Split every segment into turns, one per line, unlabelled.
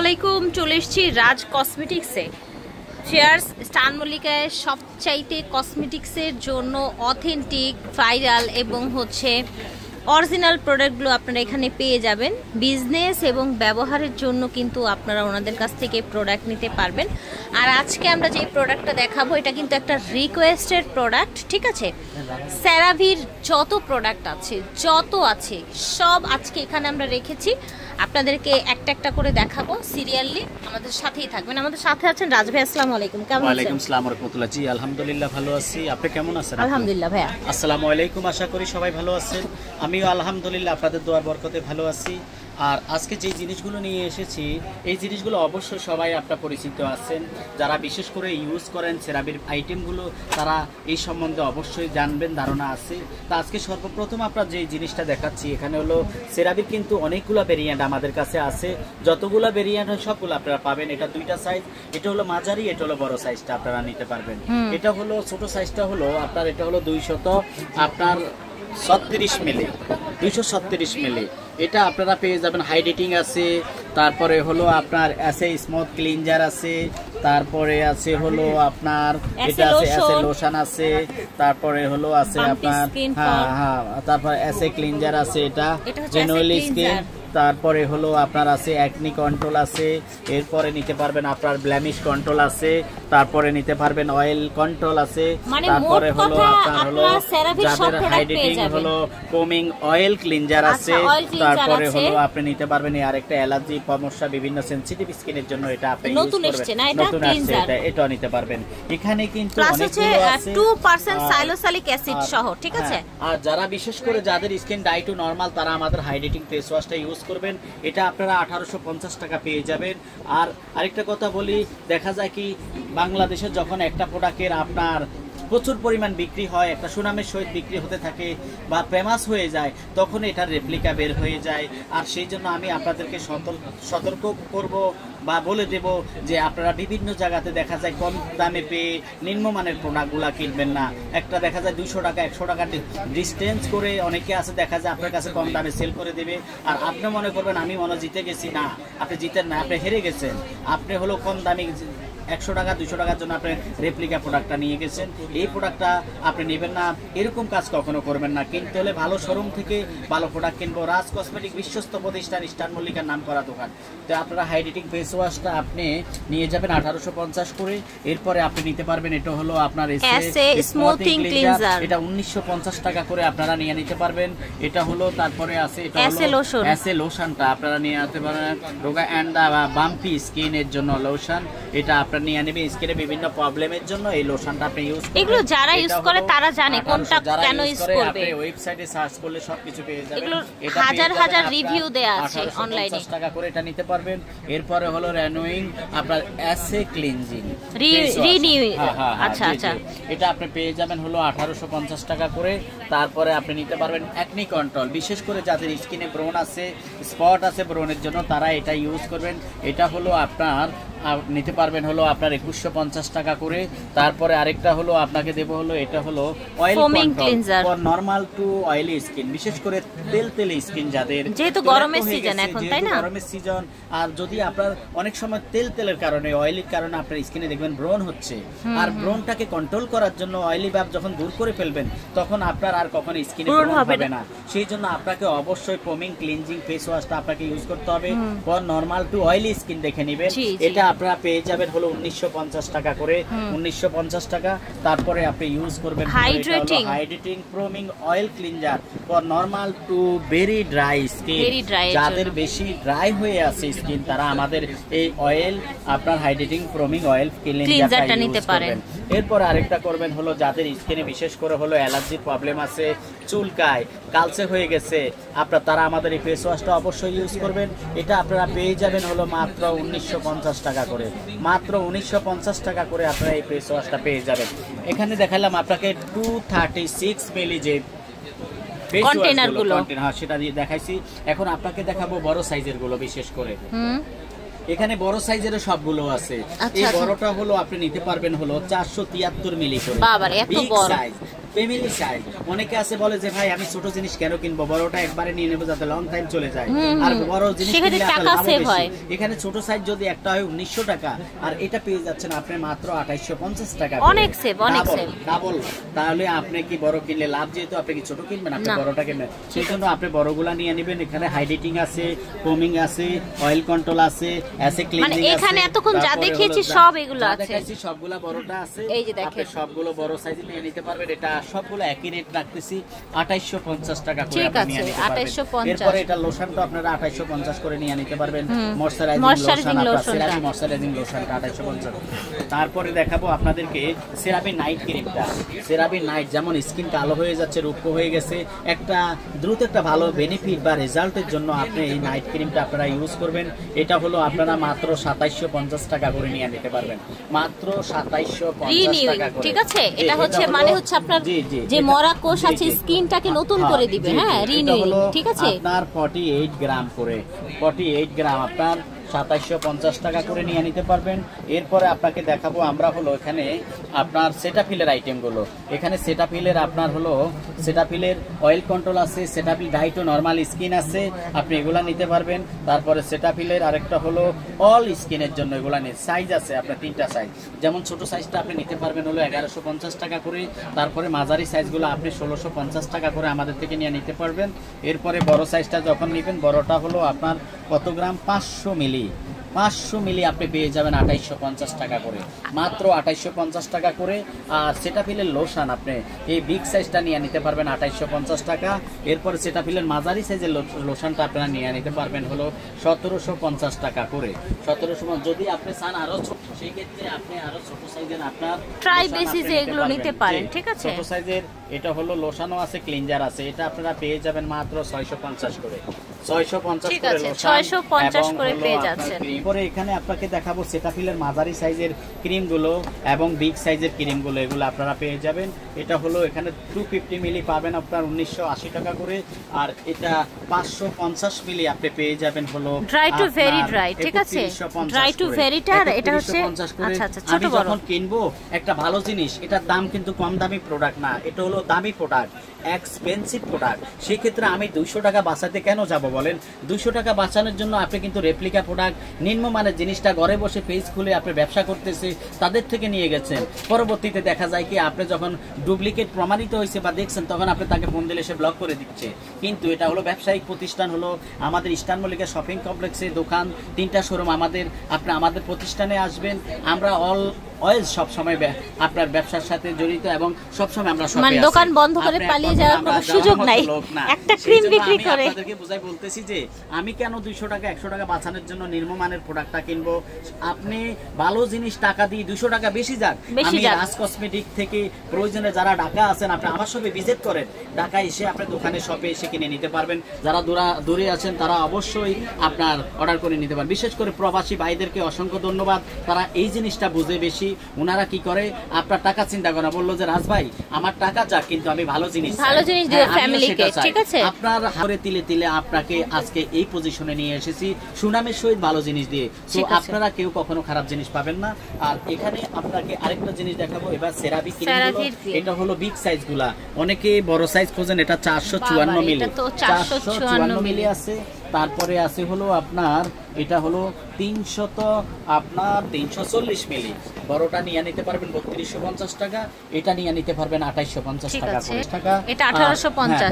আলাইকুম, চলে এসেছি রাজ কসমেটিক্সে। চেয়ার্স স্টান মল্লিকায় সবচাইতে কসমেটিক্সের জন্য অথেন্টিক, ভাইরাল এবং অরিজিনাল প্রোডাক্টগুলো আপনারা এখানে পেয়ে যাবেন। বিজনেস এবং ব্যবহারের জন্য কিন্তু আপনারা ওনাদের কাছ থেকে প্রোডাক্ট নিতে পারবেন। আর আজকে আমরা যে প্রোডাক্টটা দেখাবো এটা কিন্তু একটা রিকোয়েস্টেড প্রোডাক্ট, ঠিক আছে? সেরাভির যত প্রোডাক্ট আছে, সব আজকে এখানে আমরা রেখেছি। আপনাদেরকে একটা একটা করে দেখাবো সিরিয়ালি। আমাদের সাথেই থাকবেন। আমাদের সাথে আছেন রাজ ভাই। আসসালামু আলাইকুম, কেমন আছেন?
ওয়ালাইকুম আসসালাম ওয়া রাহমাতুল্লাহ। জি আলহামদুলিল্লাহ ভালো আছি, আপনি কেমন আছেন?
আলহামদুলিল্লাহ ভাইয়া।
আসসালামু আলাইকুম, আশা করি সবাই ভালো আছেন। আমিও আলহামদুলিল্লাহ আপনাদের দোয়ার বরকতে ভালো আছি। আর আজকে যে জিনিসগুলো নিয়ে এসেছি, এই জিনিসগুলো অবশ্যই সবাই আপনারা পরিচিত আছেন। যারা বিশেষ করে ইউজ করেন সেরাভির আইটেমগুলো, তারা এই সম্বন্ধে অবশ্যই জানবেন, ধারণা আছে। তা আজকে সর্বপ্রথম আপনারা যে জিনিসটা দেখাচ্ছি, এখানে হলো সেরাভির কিন্তু অনেকগুলো ভেরিয়েন্ট আমাদের কাছে আছে। যতগুলো ভেরিয়েন্ট হয় সবগুলো আপনারা পাবেন। এটা দুইটা সাইজ, এটা হলো মাঝারি, এটা হলো বড় সাইজটা আপনারা নিতে পারবেন। এটা হলো ছোট সাইজটা হলো আপনার, এটা হলো 236 মিলি, 236 মিলি। এটা আপনারা পেয়ে যাবেন। হাইড্রেটিং আছে, তারপরে হলো আপনার আছে স্মুথ ক্লিনজার আছে, তারপরে আছে হলো আপনার এটা আছে এসে লোশন আছে, তারপরে হলো আছে আপনার তারপর এসে ক্লিনজার আছে, এটা জেনুইন স্কিন। তারপরে হলো আপনার আছে অ্যাকনি কন্ট্রোল আছে, এরপরে নিতে পারবেন আপনার ব্লেমিশ কন্ট্রোল আছে, তারপরে নিতে পারবেন অয়েল কন্ট্রোল আছে, তারপরে হলো আপনার হলো যাদের হাইড্রেটিং হলো কোমিং অয়েল ক্লিনজার আছে, তারপরে হলো আপনি নিতে পারবেন এই আরেকটা অ্যালার্জি সমস্যা, বিভিন্ন সেনসিটিভ স্কিনের জন্য এটা আপনি ইউজ করবেন। নতুন আসছে এটা নিতে পারবেন। এখানে কিন্তু অনেকগুলো আছে
2% সাইলোসালিক অ্যাসিড সহ, ঠিক আছে?
আর যারা বিশেষ করে যাদের স্কিন ডাই টু নরমাল, তারা আমাদের হাইড্রেটিং ফেস ওয়াশটা ইউজ করবেন। এটা আপনারা 1850 টাকা পেয়ে যাবেন। আর আরেকটা কথা বলি, দেখা যায় কি বাংলাদেশে যখন একটা প্রোডাক্টের আপনার প্রচুর পরিমাণ বিক্রি হয়, একটা সুনামের সহিত বিক্রি হতে থাকে বা ফেমাস হয়ে যায়, তখন এটার রেপ্লিকা বের হয়ে যায়। আর সেই জন্য আমি আপনাদেরকে সতর্ক করব বা বলে দেব যে আপনারা বিভিন্ন জায়গাতে দেখা যায় কম দামে পেয়ে নিম্নমানের প্রোডাক্টগুলা কিনবেন না। একটা দেখা যায় 200 টাকা 100 টাকা ডিস্টেন্স করে অনেকে আছে, দেখা যায় আপনার কাছে কম দামে সেল করে দেবে। আর আপনি মনে করবেন আমি জিতে গেছি। না, আপনি জিতেন না, আপনি হেরে গেছেন। আপনি হলো কম দামি 100 টাকা 200 টাকার জন্য আপনি রেপ্লিকা প্রোডাক্টটা নিয়ে গেছেন। এই প্রোডাক্টটা আপনি নেবেন না, এরকম কাজ কখনো করবেন না। কিনতে হলে ভালো শোরুম থেকে ভালো প্রোডাক্ট কিনবো। রাজ কসমেটিক বিশ্বস্ত প্রতিষ্ঠান, স্টান মল্লিকার নাম করা দোকান। তো আপনারা হাইড্রেটিং ফেস ওয়াশটা আপনি নিয়ে যাবেন 1850 করে। এরপরে আপনি নিতে পারবেন এটা হলো আপনার
স্মুথিং ক্লিনজার,
এটা 1950 টাকা করে আপনারা নিয়ে নিতে পারবেন। এটা হলো তারপরে আছে এটা হলো এসে লোশনটা আপনারা নিয়ে নিতে পারবেন। রোগা এন্ড বাম্পি স্কিনের জন্য লোশন, এটা আপনারা নিয়ে নেবেন। স্কিনে বিভিন্ন প্রবলেমের জন্য এই লোশনটা আপনি ইউজ করবেন।
এগুলো যারা ইউজ করে তারা জানে কোনটা কেন ইউজ করবে।
আপনি ওয়েবসাইটে সার্চ করলে সবকিছু পেয়ে যাবেন।
এগুলো হাজার হাজার রিভিউ দেয়া আছে অনলাইনে।
50 টাকা করে এটা নিতে পারবেন। এরপরে হলো রিনিউইং আপনার এসে ক্লিনজিং
রিনিউ, আচ্ছা আচ্ছা,
এটা আপনি পেয়ে যাবেন হলো 1850 টাকা করে। তারপরে আপনি নিতে পারবেন অ্যাকনি কন্ট্রোল, বিশেষ করে যাদের স্কিনে ব্রণ আছে, স্পট আছে ব্রণের জন্য, তারা এটা ইউজ করবেন। এটা হলো আপনার নিতে পারবেন হলো আপনার 2150 টাকা করে। তারপরে আরেকটা হলো আপনাকে দেব হলো এটা হলো oil control for normal two oily skin, বিশেষ করে তেল স্কিন যাদের,
যেহেতু গরমের সিজন এখন, তাই না?
গরমের সিজন। আর যদি আপনার অনেক সময় তেলের কারণে, অয়েলির কারণে আপনার স্কিনে দেখবেন ব্রণ হচ্ছে, আর ব্রণটাকে কন্ট্রোল করার জন্য অয়েলি ভাব যখন দূর করে ফেলবেন, তখন আপনার আর কখনো স্কিনে ব্রণ হবে না। সেই জন্য আপনাকে অবশ্যই ফোমিং ক্লিনজিং ফেস ওয়াশটা আপনাকে ইউজ করতে হবে for normal two oily skin দেখে নেবেন। এটা আপনারা পেয়ে যাবেন হলো 1950 টাকা করে, 1950 টাকা। তারপরে আপনি ইউজ করবেন hydrating ফোমিং oil cleanser for normal two very dry skin. যাদের বেশি ড্রাই হয়ে আছে স্কিন, তারা আমাদের এই অয়েল আপনার হাইড্রেটিং ফোমিং অয়েল ক্লিনজারটা নিতে পারেন। এরপর আরেকটা করবেন হলো যাদের স্কিনে বিশেষ করে হলো অ্যালার্জির প্রবলেম আছে, চুলকায়, কালচে হয়ে গেছে আপনার, তারা আমাদের এই ফেস ওয়াশটা অবশ্যই ইউজ করবেন। এটা আপনারা পেয়ে যাবেন হলো মাত্র 1950 টাকা করে, মাত্র 1950 টাকা করে আপনারা এই ফেস ওয়াশটা পেয়ে যাবেন। এখানে দেখালাম আপনাকে 236 মিলি যে কন্টেনার গুলো, সেটা দিয়ে দেখাইছি। এখন আপনাকে দেখাবো বড় সাইজের গুলো, বিশেষ করে এখানে বড় সাইজের সবগুলো আছে। এই বড়টা হলো আপনি নিতে পারবেন হলো 473 মিলি করে,
বাবা এত বড় সাইজ।
Family size. অনেকে আছে বলে যে ভাই আমি ছোট জিনিস কেন কিনবো, বড়টা একবারে নিয়ে নেবো যাতে লং টাইম চলে যায়, আর বড় জিনিস কিনলে টাকা সেভ হয়। এখানে ছোট সাইজ যদি একটা হয় 1900 টাকা, আর এটা পেয়ে যাচ্ছেন আপনি মাত্র 2850 টাকা।
অনেক সেভ, অনেক সেভ,
ডাবল। তাহলে আপনি কি বড় কিনলে লাভ, যেহেতু আপনি কি ছোট কিনবেন, আপনি বড়টা কিনবেন, সেই জন্য আপনি বড়গুলা নিয়ে নেবেন। এখানে হাইড্রেটিং আছে, ফোমিং আছে, অয়েল কন্ট্রোল আছে, অ্যাসিড ক্লিনজিং আছে।
মানে এখানে এতক্ষণ যা দেখিয়েছি সব এগুলো আছে,
দেখাইছি সবগুলা বড়টা আছে।
এই যে দেখেন
আপনি সবগুলো বড় সাইজ নিয়ে নিতে পারবেন। এটা সবগুলো একই রেট রাখতেছি 2850 টাকা করে আপনি নিয়ে নিতে পারবেন। এরপরে এটা লোশনটা আপনারা 2850 করে নিয়ে নিতে পারবেন। ময়শ্চারাইজিং লোশন, সেরাভি ময়শ্চারাইজিং লোশনটা 2850। তারপরে দেখাবো আপনাদেরকে সেরাভি নাইট ক্রিমটা। সেরাভি নাইট যেমন স্কিন কালো হয়ে যাচ্ছে, রুক্ষ হয়ে গেছে, একটা দ্রুত একটা ভালো বেনিফিট বা রেজাল্টের জন্য আপনি এই নাইট ক্রিমটা আপনারা ইউজ করবেন। এটা হলো আপনারা মাত্র 2750 টাকা করে নিয়ে নিতে পারবেন, মাত্র 2750 টাকা করে।
ঠিক আছে, এটা হচ্ছে মানে হচ্ছে আপনার যে মরা কোষ আছে স্কিনটাকে নতুন করে দিবে। হ্যাঁ, রিনিউইং। ঠিক আছে,
আপনার 48 গ্রাম করে, 48 গ্রাম আপনার 2750 টাকা করে নিয়ে নিতে পারবেন। এরপরে আপনাকে দেখাবো আমরা হলো এখানে আপনার সেটাফিলের আইটেমগুলো। এখানে সেটাফিলের আপনার হলো সেটাফিলের অয়েল কন্ট্রোল আছে, সেটাফিল ডাইটো নরমাল স্কিন আছে, আপনি এগুলা নিতে পারবেন। তারপরে সেটাফিলের আরেকটা হলো অল স্কিনের জন্য, এগুলা নিয়ে সাইজ আছে আপনার 3টা সাইজ। যেমন ছোট সাইজটা আপনি নিতে পারবেন হলো 1150 টাকা করে, তারপরে মাঝারি সাইজগুলো আপনি 1650 টাকা করে আমাদের থেকে নিয়ে নিতে পারবেন। এরপরে বড় সাইজটা যখন নেবেন, বড়টা হলো আপনার কত গ্রাম, 500 মিলি, 500 মিলি আপনি পেয়ে যাবেন 2850 টাকা করে, মাত্র 2850 টাকা করে। আর সেটাফিলের লোশন আপনি এই বিগ সাইজটা নিয়ে নিতে পারবেন 2850 টাকা। এরপরে সেটাফিলের মাঝারি সাইজের লোশনটা আপনারা নিয়ে নিতে পারবেন হলো 1750 টাকা করে। 1750। যদি আপনি চান আরো ছোট, সেই ক্ষেত্রে আপনি আরো ছোট সাইজের আপনার
ট্রাই বেসিসে এগুলো নিতে পারেন। ঠিক আছে,
ছোট সাইজের এটা হলো লোশনও আছে, ক্লিনজার আছে, এটা আপনারা পেয়ে যাবেন মাত্র 650 করে, 650 করে লোশন,
650 করে পেয়ে যাচ্ছেন।
এরপরে এখানে আপনাকে দেখাবো সেটাফিলের মাঝারি সাইজের ক্রিমগুলো এবং বিগ সাইজের ক্রিমগুলো, এগুলো আপনারা পেয়ে যাবেন। এটা হলো এখানে 250 মিলি পাবেন আপনার 1980 টাকা করে, আর এটা 550 মিলি আপনি পেয়ে যাবেন হলো
ড্রাই টু ভেরি ড্রাই। ঠিক আছে, ড্রাই টু ভেরিটা, এটা হচ্ছে আচ্ছা আচ্ছা ছোট বড়।
যখন কিনবো একটা ভালো জিনিস, এটার দাম কিন্তু কম দামি প্রোডাক্ট না, এটা হলো দামি প্রোডাক্ট, এক্সপেন্সিভ প্রোডাক্ট। সেই ক্ষেত্রে আমি 200 টাকা বাঁচাতে কেন যাব বলেন? 200 টাকা বাঁচানোর জন্য আপনি কিন্তু রেপ্লিকা প্রোডাক্ট, নিম্নমানের জিনিসটা ঘরে বসে পেজ খুলে আপনি ব্যবসা করতেছে তাদের থেকে নিয়ে গেছেন। পরবর্তীতে দেখা যায় কি আপনি যখন ডুপ্লিকেট প্রমাণিত হয়েছে বা দেখছেন, তখন আপনি তাকে ফোন দিলে সে ব্লক করে দিচ্ছে। কিন্তু এটা হলো ব্যবসায়িক প্রতিষ্ঠান, হলো আমাদের ইস্টার্ন মল্লিকা শপিং কমপ্লেক্সে দোকান, 3টা শোরুম আমাদের। আপনি আমাদের প্রতিষ্ঠানে আসবেন, আমরা অয়েল সব সময় আপনার ব্যবসার সাথে জড়িত এবং সব সময় আমরা সব
মানে দোকান বন্ধ করে পালিয়ে যাওয়ার কোনো সুযোগ নাই। একটা ক্রিম বিক্রি করে
আপনাদেরকে বুঝাই বলতেছি যে আমি কেন 200 টাকা 100 টাকা বাঁচানোর জন্য নিম্নমানের প্রোডাক্টটা কিনবো। আপনি ভালো জিনিস টাকা দিয়ে 200 টাকা বেশি যাক, আমি রাজ কসমেটিক থেকে প্রয়োজনে যারা ঢাকা আছেন আপনি আমার শপে ভিজিট করেন, ঢাকা এসে আপনি দোকানে শপে এসে কিনে নিতে পারবেন। যারা দূরে আছেন তারা অবশ্যই আপনার অর্ডার করে নিতে পারবেন। বিশেষ করে প্রবাসী ভাইদেরকে অসংখ্য ধন্যবাদ, তারা এই জিনিসটা বুঝে বেশি। ওনারা কি করে, আপনার টাকা চিন্তা করে, বললো যে রাজ ভাই আমার টাকা যাক কিন্তু আমি ভালো জিনিস
দিও ফ্যামিলিকে। ঠিক আছে,
আপনার হাতে তিলে তিলে আপনাকে আজকে এই পজিশনে নিয়ে এসেছি সুনামের সহিত ভালো জিনিস দিয়ে। তো আপনারা কেউ কখনো খারাপ জিনিস পাবেন না। আর এখানে আপনাকে আরেকটা জিনিস দেখাবো, এবার সেরাভি ক্রিমগুলো। এটা হলো বিগ সাইজ গুলা, অনেকে বড় সাইজ খোঁজেন, এটা 454 মিলি, 454 মিলি আছে। তারপরে আছে হলো আপনার এটা হলো 340 মিলি, বড়টা নিয়ে নিতে পারবেন 3250 টাকা, এটা নিয়ে নিতে পারবেন 2850 টাকা করে।
এটা 1850।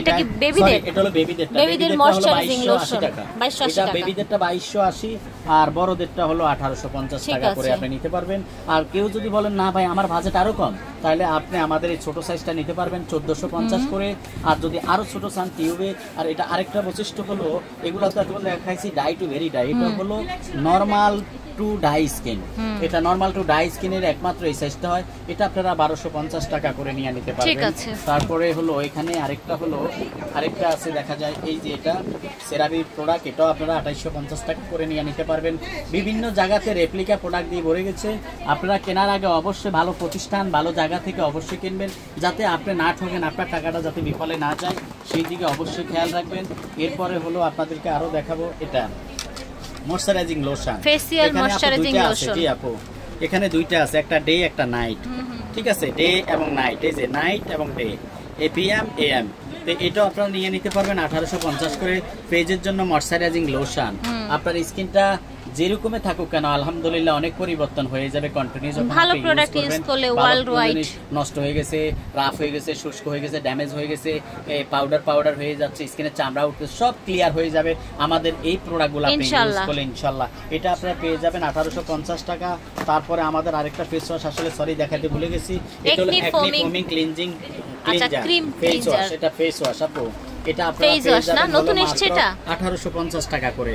এটা কি বেবিদের? এটা হলো বেবিদেরটা,
বেবিদের ময়শ্চারাইজিং লোশন
টাকা, এটা বেবিদেরটা 2280 আর বড়দেরটা হলো 1850 টাকা করে আপনি নিতে পারবেন। আর কেউ যদি বলেন না ভাই আমার বাজেট আরো কম, তাহলে আপনি আমাদের এই ছোট সাইজটা নিতে পারবেন 1450 করে। আর যদি আরো ছোট চান টিউবে। আর এটা আরেকটা বৈশিষ্ট্য হলো, এগুলো তো এখন দেখাইছি ডাই টু ভেরি ডাই, এটা হলো নরমাল টু ডাই স্কিন। এটা নরমাল টু ডাই স্কিনের একমাত্র এই সাইজটা হয়, এটা আপনারা 1250 টাকা করে নিয়ে নিতে পারবেন। তারপরে হলো এখানে আরেকটা আছে দেখা যায়, এই যে এটা সেরাভি প্রোডাক্ট, এটাও আপনারা 2850 টাকা করে নিয়ে নিতে পারবেন। বিভিন্ন জায়গাতে রেপ্লিকা প্রোডাক্ট দিয়ে ভরে গেছে, আপনারা কেনার আগে অবশ্যই ভালো প্রতিষ্ঠান ভালো জায়গা থেকে অবশ্যই কিনবেন, যাতে আপনি না ঠকেন, আপনার টাকাটা যাতে বিফলে না যায় সেই দিকে অবশ্যই খেয়াল রাখবেন। এরপরে হলো আপনাদেরকে আরো দেখাবো, এটা moisturising lotion,
facial moisturising lotion.
জি আপু, এখানে 2টা আছে, একটা ডে একটা নাইট। ঠিক আছে, ডে এবং নাইট, এই যে নাইট এবং ডে, PM AM। তো এটা আপনারা নিয়ে নিতে পারবেন 1850 করে। ফেজের জন্য ময়শ্চারাইজিং লোশন, আপনার স্কিনটা যেরকমে থাকুক কেন আলহামদুলিল্লাহ অনেক পরিবর্তন হয়ে যাবে কন্টিনিউ।
ভালো প্রোডাক্ট ইউজ করলে ওয়ার্ল্ড ওয়াইড।
নষ্ট হয়ে গেছে, রাফ হয়ে গেছে, শুষ্ক হয়ে গেছে, ড্যামেজ হয়ে গেছে, পাউডার হয়ে যাচ্ছে, স্কিনের চামড়া উঠছে, সব ক্লিয়ার হয়ে যাবে আমাদের এই প্রোডাক্টগুলো আপনি ইউজ করলে ইনশাআল্লাহ। এটা আপনারা পেয়ে যাবেন 1850 টাকা। তারপরে আমাদের আরেকটা ফেস ওয়াশ, আসলে সরি দেখাতে ভুলে গেছি, এটা হলো একনি ফোমিং ক্লিনজিং ফেস ওয়াশ। এটা ফেস ওয়াশ আপু, এটা আপনারা পেয়ে যাবেন নতুন এসেছে, এটা 1850 টাকা করে,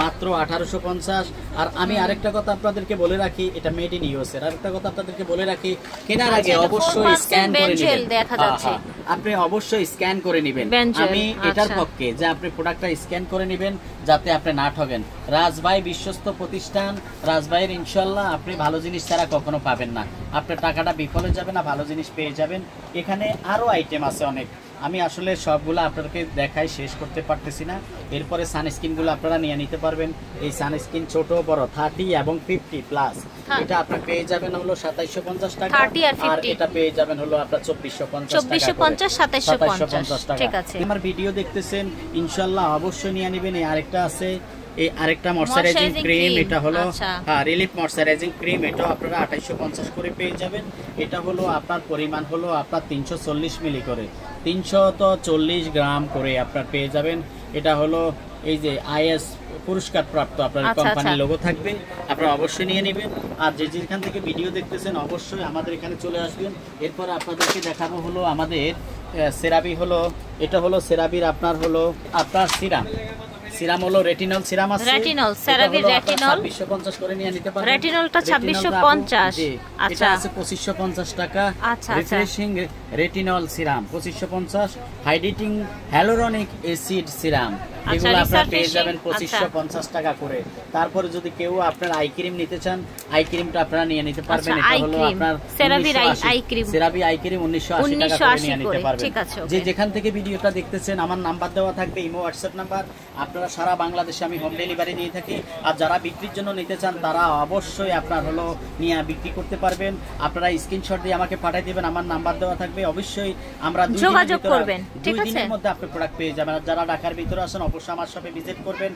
মাত্র 1850। আর আমি আরেকটা কথা আপনাদেরকে বলে রাখি, এটা মেড ইন ইউএস এর। আরেকটা কথা আপনাদেরকে বলে রাখি, কেনার আগে অবশ্যই স্ক্যান করে নেবেন, দেখা যাচ্ছে আপনি অবশ্যই স্ক্যান করে নেবেন। আমি এটার পক্ষে যে আপনি প্রোডাক্টটা স্ক্যান করে নেবেন যাতে আপনি না ঠকেন। রাজভাই বিশ্বস্ত প্রতিষ্ঠান, রাজভাইয়ের ইনশাআল্লাহ আপনি ভালো জিনিস ছাড়া কখনো পাবেন না, আপনার টাকাটা বিফল হয়ে যাবে না, ভালো জিনিস পেয়ে যাবেন। এখানে আরো আইটেম আছে অনেক, আমি আসলে সবগুলো আপনাদেরকে দেখাই শেষ করতে পারতেছি না। এরপরে সানস্ক্রিনগুলো আপনারা নিয়ে নিতে পারবেন। এই সানস্ক্রিন ছোট বড় 30 এবং 50 প্লাস, এটা আপনারা পেয়ে যাবেন হলো 2750 টাকা, আর এটা পেয়ে যাবেন হলো আপনারা 2450 টাকা, 2750 টাকা। ঠিক আছে, আমার ভিডিও দেখতেছেন ইনশাআল্লাহ অবশ্যই নিয়ে নেবেন। এই আরেকটা আছে, এই আরেকটা ময়শ্চারাইজিং ক্রিম, এটা হলো রিলিফ ময়শ্চারাইজিং ক্রিম, এটা আপনারা 2850 করে পেয়ে যাবেন। এটা হলো আপনার পরিমাণ হলো আপনার 340 মিলি করে, 340 গ্রাম করে আপনার পেয়ে যাবেন। এটা হলো এই যে IS পুরস্কার প্রাপ্ত আপনার কোম্পানি লোগো থাকবে, আপনারা অবশ্যই নিয়ে নেবেন। আর যে যেখান থেকে ভিডিও দেখতেছেন অবশ্যই আমাদের এখানে চলে আসবেন। এরপর আপনাদেরকে দেখাবো হলো আমাদের সেরাবি, হলো এটা হলো সেরাবির আপনার সিরাম হলো রেটিনল সিরাম আছে, রেটিনল সেরাভি রেটিনল 2650 করে নিয়ে নিতে পারবেন। রেটিনলটা 2650, আচ্ছা এটা আছে 2550 টাকা। Refreshing retinol serum 2550, hydrating hyaluronic acid serum, এগুলো আপনারা পেয়ে যাবেন 2550 টাকা করে। তারপরে যদি কেউ আপনার আই ক্রিম নিতে চান, আই ক্রিমটা আপনারা নিয়ে নিতে পারবেন। এটা হলো আপনার সেরাভি আই ক্রিম 1980 টাকা করে নিয়ে নিতে পারবেন। যে যেখান থেকে ভিডিওটা দেখতেছেন আমার নাম্বার দেওয়া থাকবে, ইমো হোয়াটসঅ্যাপ নাম্বার, আপনারা সারা বাংলাদেশে আমি হোম ডেলিভারি নিয়ে থাকি। আর যারা বিক্রির জন্য নিতে চান তারা অবশ্যই আপনার হলো নিয়ে বিক্রি করতে পারবেন। আপনারা স্ক্রিনশট দিয়ে আমাকে পাঠিয়ে দিবেন, আমার নাম্বার দেওয়া থাকবে, অবশ্যই আমরা যোগাযোগ করবেন, ঠিক আছে? 2 দিনের মধ্যে আপনি প্রোডাক্ট পেয়ে যাবেন। আর যারা ঢাকার ভিতরে আছেন অবশ্যই আমার শপে ভিজিট করবেন।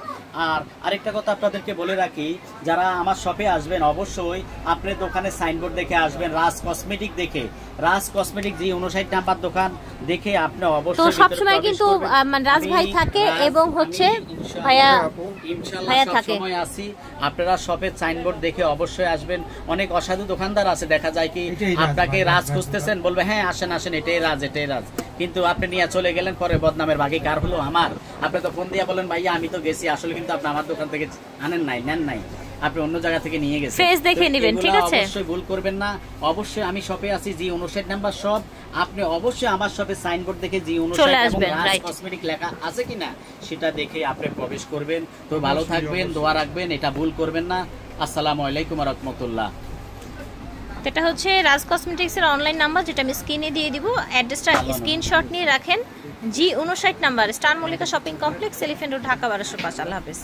আর আরেকটা কথা আপনাদেরকে বলে রাখি, যারা আমার শপে আসবেন অবশ্যই আপনি দোকানে সাইনবোর্ড দেখে আসবেন, রাজ কসমেটিক দেখে, রাজ কসমেটিক যে 59 নাম্বার দোকান দেখে আপনি অবশ্যই। তো সব সময় কিন্তু মানে রাজ ভাই থাকে এবং হচ্ছে ভাইয়া থাকে, সময় আসি, আপনারা শপের সাইনবোর্ড দেখে অবশ্যই আসবেন। অনেক অসাধু দোকানদার আছে, দেখা যায় কি আপনাকে রাজ খুঁজতেছেন, বলবে হ্যাঁ আসেন আসেন এটাই রাজ এটাই রাজ, কিন্তু আপনি নিয়ে চলে গেলেন, পরে বদনামের ভাগে কার হলো আমার। আপনি তো ফোন দিয়ে বলেন ভাইয়া আমি তো গেছি, আসলে কিন্তু আপনি আমার দোকান থেকে আনেন নাই, নেন নাই, আপনি অন্য জায়গা থেকে নিয়ে গেছেন। ফেস দেখে নেবেন, ঠিক আছে? অবশ্যই ভুল করবেন না। অবশ্যই আমি শপে আছি জি 59 নাম্বার শপ, আপনি অবশ্যই আমার শপে সাইনবোর্ড দেখে জি 59 এবং রাজ কসমেটিক লেখা আছে কিনা সেটা দেখে আপনি প্রবেশ করবেন। তো ভালো থাকবেন, দোয়া রাখবেন, এটা ভুল করবেন না। আসসালামু আলাইকুম ওয়া রাহমাতুল্লাহ। এটা হচ্ছে রাজ কসমেটিক্স এর অনলাইন নাম্বার, যেটা আমি স্ক্রিনে দিয়ে দিব। অ্যাড্রেসটা স্ক্রিনশট নিয়ে রাখেন। জি 59 number, star Mallika shopping complex, elephant road, Dhaka 1205। আল্লাহ হাফেজ।